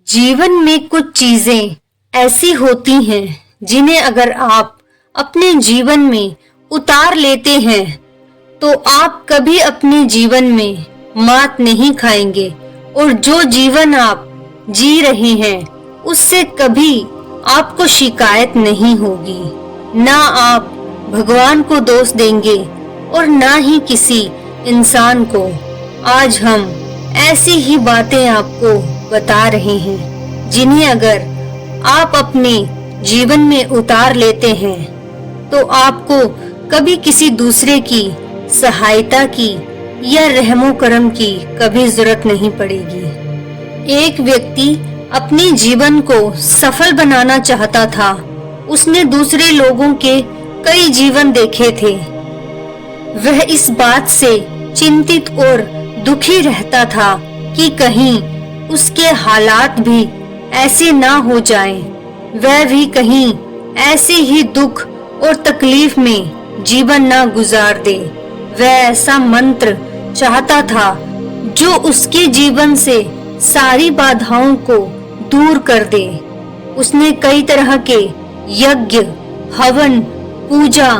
जीवन में कुछ चीजें ऐसी होती हैं जिन्हें अगर आप अपने जीवन में उतार लेते हैं तो आप कभी अपने जीवन में मात नहीं खाएंगे और जो जीवन आप जी रहे हैं उससे कभी आपको शिकायत नहीं होगी। ना आप भगवान को दोष देंगे और ना ही किसी इंसान को। आज हम ऐसी ही बातें आपको बता रहे हैं जिन्हें अगर आप अपने जीवन में उतार लेते हैं तो आपको कभी किसी दूसरे की सहायता की या रहमो करम की कभी जरूरत नहीं पड़ेगी। एक व्यक्ति अपने जीवन को सफल बनाना चाहता था। उसने दूसरे लोगों के कई जीवन देखे थे। वह इस बात से चिंतित और दुखी रहता था कि कहीं उसके हालात भी ऐसे ना हो जाएं, वह भी कहीं ऐसे ही दुख और तकलीफ में जीवन ना गुजार दे। वह ऐसा मंत्र चाहता था जो उसके जीवन से सारी बाधाओं को दूर कर दे। उसने कई तरह के यज्ञ, हवन, पूजा,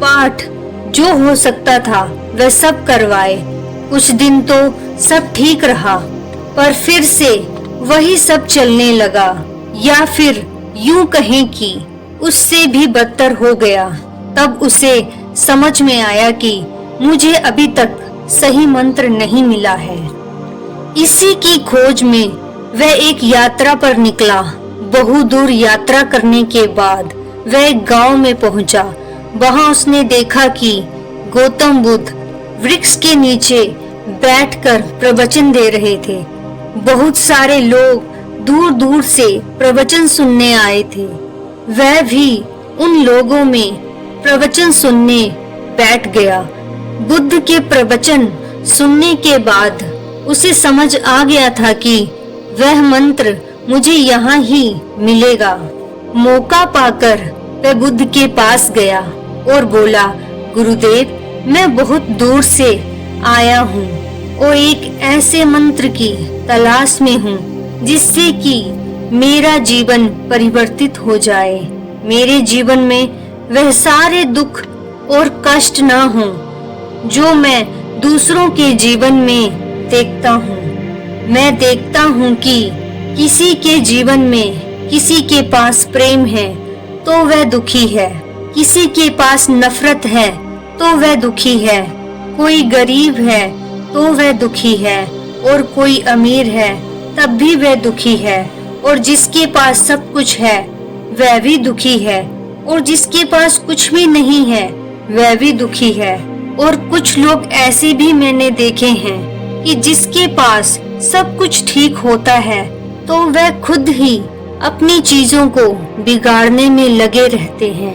पाठ जो हो सकता था वह सब करवाए। कुछ दिन तो सब ठीक रहा, पर फिर से वही सब चलने लगा, या फिर यूं कहें कि उससे भी बदतर हो गया। तब उसे समझ में आया कि मुझे अभी तक सही मंत्र नहीं मिला है। इसी की खोज में वह एक यात्रा पर निकला। बहुत दूर यात्रा करने के बाद वह एक गांव में पहुंचा। वहां उसने देखा कि गौतम बुद्ध वृक्ष के नीचे बैठकर प्रवचन दे रहे थे। बहुत सारे लोग दूर दूर से प्रवचन सुनने आए थे। वह भी उन लोगों में प्रवचन सुनने बैठ गया। बुद्ध के प्रवचन सुनने के बाद उसे समझ आ गया था कि वह मंत्र मुझे यहाँ ही मिलेगा। मौका पाकर वह बुद्ध के पास गया और बोला, गुरुदेव, मैं बहुत दूर से आया हूँ और एक ऐसे मंत्र की तलाश में हूँ जिससे कि मेरा जीवन परिवर्तित हो जाए। मेरे जीवन में वह सारे दुख और कष्ट ना हो जो मैं दूसरों के जीवन में देखता हूँ। मैं देखता हूँ कि किसी के जीवन में किसी के पास प्रेम है तो वह दुखी है, किसी के पास नफरत है तो वह दुखी है, कोई गरीब है तो वह दुखी है और कोई अमीर है तब भी वह दुखी है, और जिसके पास सब कुछ है वह भी दुखी है, और जिसके पास कुछ भी नहीं है वह भी दुखी है। और कुछ लोग ऐसे भी मैंने देखे हैं कि जिसके पास सब कुछ ठीक होता है तो वह खुद ही अपनी चीजों को बिगाड़ने में लगे रहते हैं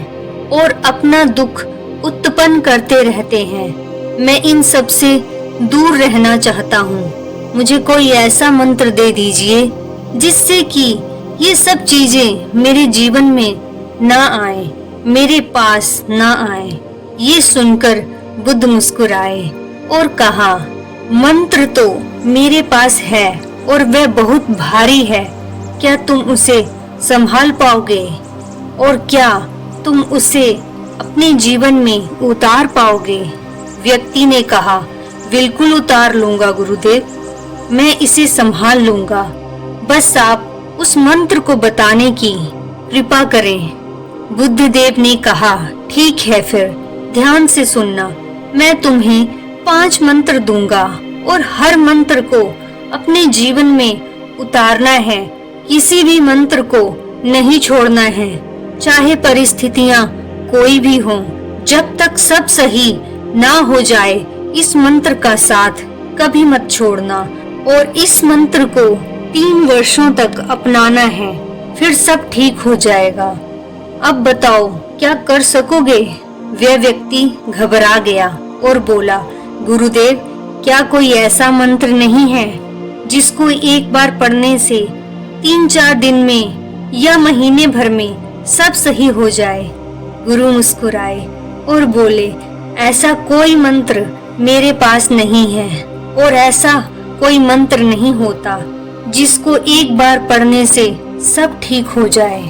और अपना दुख उत्पन्न करते रहते हैं। मैं इन सब से दूर रहना चाहता हूँ। मुझे कोई ऐसा मंत्र दे दीजिए जिससे कि ये सब चीजें मेरे जीवन में ना आए, मेरे पास ना आए। ये सुनकर बुद्ध मुस्कुराए और कहा, मंत्र तो मेरे पास है और वह बहुत भारी है। क्या तुम उसे संभाल पाओगे और क्या तुम उसे अपने जीवन में उतार पाओगे? व्यक्ति ने कहा, बिल्कुल उतार लूंगा गुरुदेव, मैं इसे संभाल लूंगा। बस आप उस मंत्र को बताने की कृपा करें। बुद्ध देव ने कहा, ठीक है, फिर ध्यान से सुनना। मैं तुम्हें 5 मंत्र दूंगा और हर मंत्र को अपने जीवन में उतारना है। किसी भी मंत्र को नहीं छोड़ना है, चाहे परिस्थितियां कोई भी हो। जब तक सब सही ना हो जाए इस मंत्र का साथ कभी मत छोड़ना, और इस मंत्र को 3 वर्षों तक अपनाना है, फिर सब ठीक हो जाएगा। अब बताओ क्या कर सकोगे? वह व्यक्ति घबरा गया और बोला, गुरुदेव, क्या कोई ऐसा मंत्र नहीं है जिसको एक बार पढ़ने से 3-4 दिन में या महीने भर में सब सही हो जाए? गुरु मुस्कुराए और बोले, ऐसा कोई मंत्र मेरे पास नहीं है और ऐसा कोई मंत्र नहीं होता जिसको एक बार पढ़ने से सब ठीक हो जाए।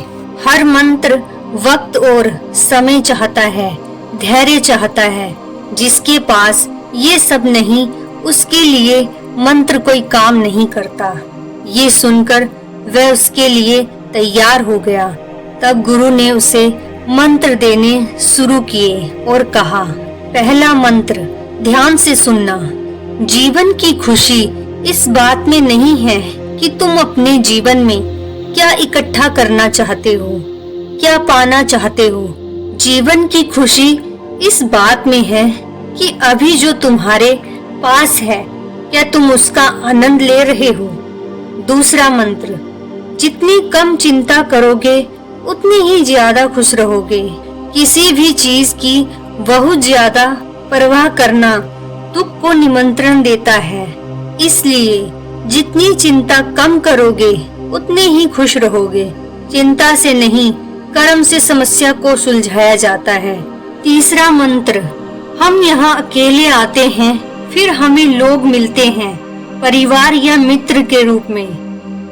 हर मंत्र वक्त और समय चाहता है, धैर्य चाहता है। जिसके पास ये सब नहीं, उसके लिए मंत्र कोई काम नहीं करता। ये सुनकर वह उसके लिए तैयार हो गया। तब गुरु ने उसे मंत्र देने शुरू किए और कहा, पहला मंत्र, ध्यान से सुनना। जीवन की खुशी इस बात में नहीं है कि तुम अपने जीवन में क्या इकट्ठा करना चाहते हो, क्या पाना चाहते हो। जीवन की खुशी इस बात में है कि अभी जो तुम्हारे पास है, क्या तुम उसका आनंद ले रहे हो। दूसरा मंत्र, जितनी कम चिंता करोगे उतनी ही ज्यादा खुश रहोगे। किसी भी चीज की बहुत ज्यादा परवाह करना दुख को निमंत्रण देता है, इसलिए जितनी चिंता कम करोगे उतने ही खुश रहोगे। चिंता से नहीं, कर्म से समस्या को सुलझाया जाता है। तीसरा मंत्र, हम यहाँ अकेले आते हैं, फिर हमें लोग मिलते हैं परिवार या मित्र के रूप में।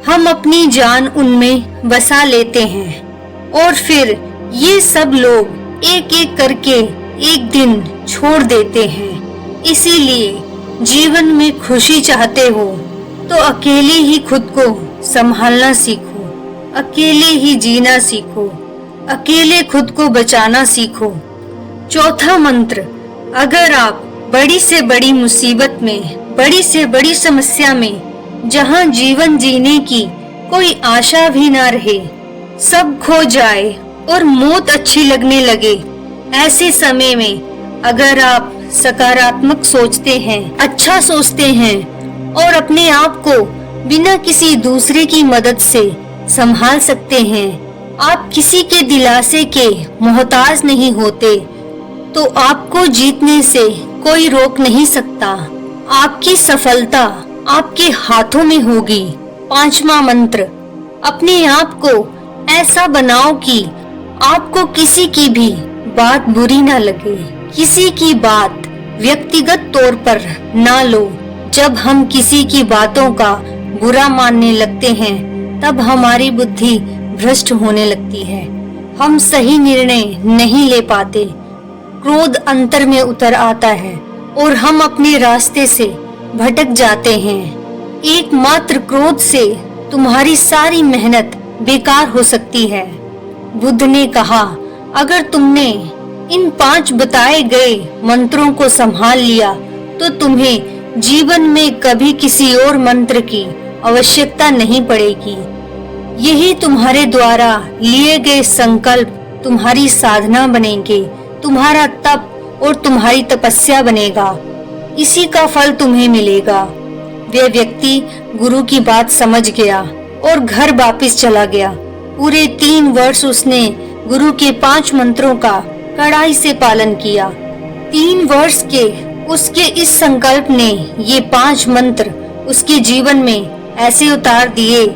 हम अपनी जान उनमें बसा लेते हैं और फिर ये सब लोग एक एक करके एक दिन छोड़ देते हैं। इसीलिए जीवन में खुशी चाहते हो तो अकेले ही खुद को संभालना सीखो, अकेले ही जीना सीखो, अकेले खुद को बचाना सीखो। चौथा मंत्र, अगर आप बड़ी से बड़ी मुसीबत में, बड़ी से बड़ी समस्या में, जहां जीवन जीने की कोई आशा भी ना रहे, सब खो जाए और मौत अच्छी लगने लगे, ऐसे समय में अगर आप सकारात्मक सोचते हैं, अच्छा सोचते हैं और अपने आप को बिना किसी दूसरे की मदद से संभाल सकते हैं, आप किसी के दिलासे के मोहताज नहीं होते, तो आपको जीतने से कोई रोक नहीं सकता। आपकी सफलता आपके हाथों में होगी। पांचवा मंत्र, अपने आप को ऐसा बनाओ कि आपको किसी की भी बात बुरी ना लगे। किसी की बात व्यक्तिगत तौर पर ना लो। जब हम किसी की बातों का बुरा मानने लगते हैं, तब हमारी बुद्धि भ्रष्ट होने लगती है। हम सही निर्णय नहीं ले पाते। क्रोध अंतर में उतर आता है और हम अपने रास्ते से भटक जाते हैं। एकमात्र क्रोध से तुम्हारी सारी मेहनत बेकार हो सकती है। बुद्ध ने कहा, अगर तुमने इन 5 बताए गए मंत्रों को संभाल लिया तो तुम्हें जीवन में कभी किसी और मंत्र की आवश्यकता नहीं पड़ेगी। यही तुम्हारे द्वारा लिए गए संकल्प तुम्हारी साधना बनेंगे, तुम्हारा तप और तुम्हारी तपस्या बनेगा। इसी का फल तुम्हें मिलेगा। वह व्यक्ति गुरु की बात समझ गया और घर वापस चला गया। पूरे 3 वर्ष उसने गुरु के 5 मंत्रों का कड़ाई से पालन किया। 3 वर्ष के उसके इस संकल्प ने ये 5 मंत्र उसके जीवन में ऐसे उतार दिए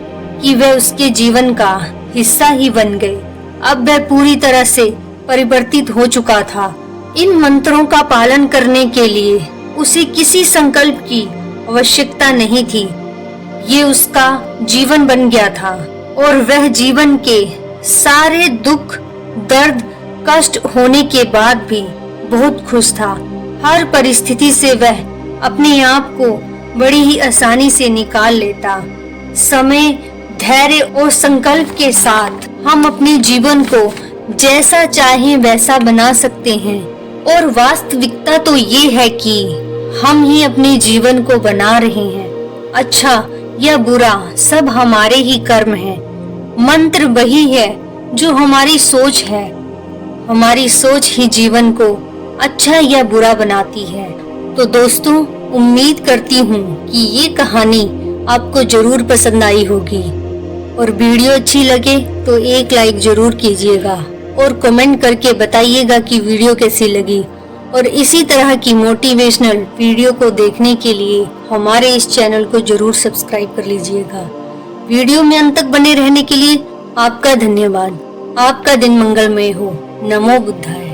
कि वह उसके जीवन का हिस्सा ही बन गए। अब वह पूरी तरह से परिवर्तित हो चुका था। इन मंत्रों का पालन करने के लिए उसे किसी संकल्प की आवश्यकता नहीं थी। ये उसका जीवन बन गया था और वह जीवन के सारे दुख, दर्द, कष्ट होने के बाद भी बहुत खुश था। हर परिस्थिति से वह अपने आप को बड़ी ही आसानी से निकाल लेता। समय, धैर्य और संकल्प के साथ हम अपने जीवन को जैसा चाहें वैसा बना सकते हैं। और वास्तविकता तो ये है कि हम ही अपने जीवन को बना रहे हैं। अच्छा या बुरा सब हमारे ही कर्म हैं। मंत्र वही है जो हमारी सोच है। हमारी सोच ही जीवन को अच्छा या बुरा बनाती है। तो दोस्तों, उम्मीद करती हूँ कि ये कहानी आपको जरूर पसंद आई होगी और वीडियो अच्छी लगे तो एक लाइक जरूर कीजिएगा और कमेंट करके बताइएगा कि वीडियो कैसी लगी। और इसी तरह की मोटिवेशनल वीडियो को देखने के लिए हमारे इस चैनल को जरूर सब्सक्राइब कर लीजिएगा। वीडियो में अंत तक बने रहने के लिए आपका धन्यवाद। आपका दिन मंगलमय हो। नमो बुद्धाय।